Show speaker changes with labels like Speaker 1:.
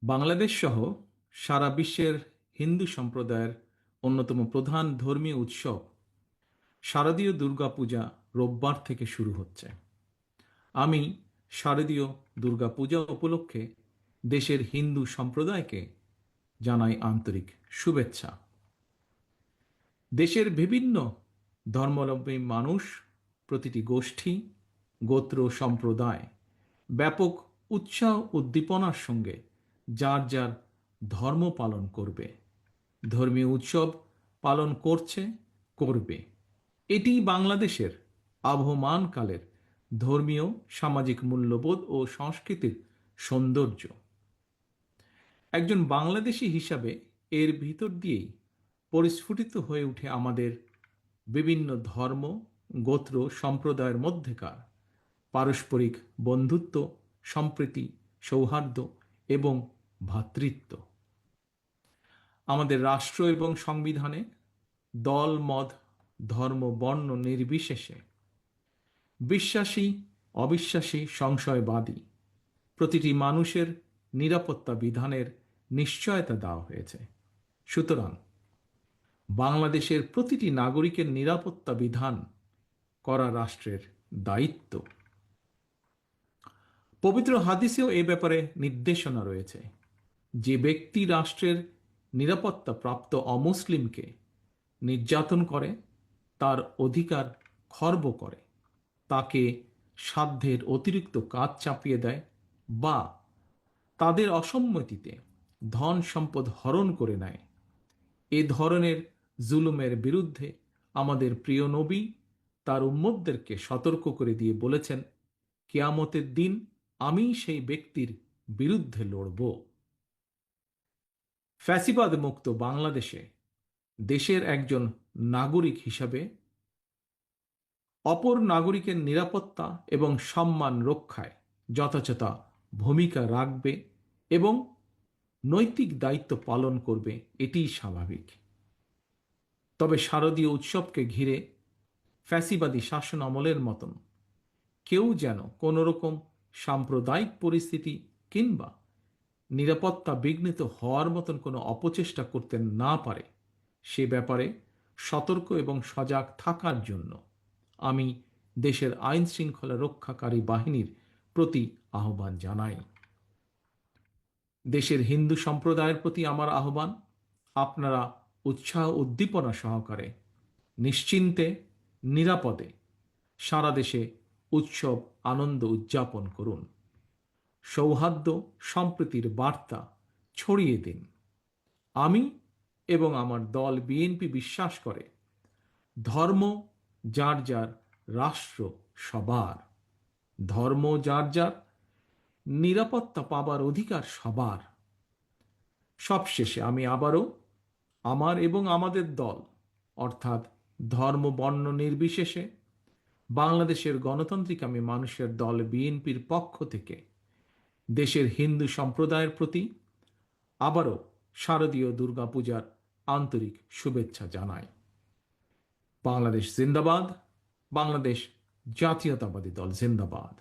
Speaker 1: বাংলাদেশ সহ সারা বিশ্বের হিন্দু সম্প্রদায়ের অন্যতম প্রধান ধর্মীয় উৎসব শারদীয় দুর্গাপূজা রোববার থেকে শুরু হচ্ছে। আমি শারদীয় দুর্গাপূজা উপলক্ষে দেশের হিন্দু সম্প্রদায়কে জানাই আন্তরিক শুভেচ্ছা। দেশের বিভিন্ন ধর্মাবলম্বী মানুষ, প্রতিটি গোষ্ঠী, গোত্র, সম্প্রদায় ব্যাপক উৎসাহ উদ্দীপনার সঙ্গে যার যার ধর্ম পালন করবে, ধর্মীয় উৎসব পালন করছে, করবে। এটি বাংলাদেশের আবহমানকালের ধর্মীয় সামাজিক মূল্যবোধ ও সংস্কৃতির সৌন্দর্য। একজন বাংলাদেশী হিসাবে এর ভিতর দিয়েই পরিস্ফুটিত হয়ে ওঠে আমাদের বিভিন্ন ধর্ম, গোত্র, সম্প্রদায়ের মধ্যেকার পারস্পরিক বন্ধুত্ব, সম্প্রীতি, সৌহার্দ্য এবং ভ্রাতৃত্ব। আমাদের রাষ্ট্র এবং সংবিধানে দল, মত, ধর্ম, বর্ণ নির্বিশেষে বিশ্বাসী, অবিশ্বাসী, সংশয়বাদী প্রতিটি মানুষের নিরাপত্তা বিধানের নিশ্চয়তা দেওয়া হয়েছে। সুতরাং বাংলাদেশের প্রতিটি নাগরিকের নিরাপত্তা বিধান করা রাষ্ট্রের দায়িত্ব। পবিত্র হাদিসেও এ ব্যাপারে নির্দেশনা রয়েছে। যে ব্যক্তি রাষ্ট্রের নিরাপত্তা প্রাপ্ত অমুসলিমকে নির্যাতন করে, তার অধিকার খর্ব করে, তাকে সাধ্যের অতিরিক্ত কাজ চাপিয়ে দেয় বা তাদের অসম্মতিতে ধন সম্পদ হরণ করে নেয়, এ ধরনের জুলুমের বিরুদ্ধে আমাদের প্রিয় নবী তার উম্মতদেরকে সতর্ক করে দিয়ে বলেছেন, কিয়ামতের দিন আমি সেই ব্যক্তির বিরুদ্ধে লড়ব। ফ্যাসিবাদ মুক্ত বাংলাদেশে দেশের একজন নাগরিক হিসাবে অপর নাগরিকের নিরাপত্তা এবং সম্মান রক্ষায় যথাযথ ভূমিকা রাখবে এবং নৈতিক দায়িত্ব পালন করবে, এটিই স্বাভাবিক। তবে শারদীয় উৎসবকে ঘিরে ফ্যাসিবাদী শাসন আমলের মতন কেউ যেন কোনোরকম সাম্প্রদায়িক পরিস্থিতি কিংবা নিরাপত্তা বিঘ্নিত হওয়ার মতন কোনো অপচেষ্টা করতে না পারে, সে ব্যাপারে সতর্ক এবং সজাগ থাকার জন্য আমি দেশের আইন শৃঙ্খলা রক্ষাকারী বাহিনীর প্রতি আহ্বান জানাই। দেশের হিন্দু সম্প্রদায়ের প্রতি আমার আহ্বান, আপনারা উৎসাহ উদ্দীপনা সহকারে নিশ্চিন্তে, নিরাপদে সারা দেশে উৎসব আনন্দ উদযাপন করুন। সৌহার্দ্য সম্প্রীতির বার্তা ছড়িয়ে দিন। আমি এবং আমার দল বিএনপি বিশ্বাস করে, ধর্ম যার যার, রাষ্ট্র সবার। ধর্ম যার যার, নিরাপত্তা পাবার অধিকার সবার। সবশেষে আমি আবারও আমার এবং আমাদের দল অর্থাৎ ধর্ম, বর্ণ নির্বিশেষে বাংলাদেশের গণতান্ত্রিক আমি মানুষের দল বিএনপির পক্ষ থেকে দেশের হিন্দু সম্প্রদায়ের প্রতি আবারও শারদীয় দুর্গাপূজার আন্তরিক শুভেচ্ছা জানাই। বাংলাদেশ জিন্দাবাদ, বাংলাদেশ জাতীয়তাবাদী দল জিন্দাবাদ।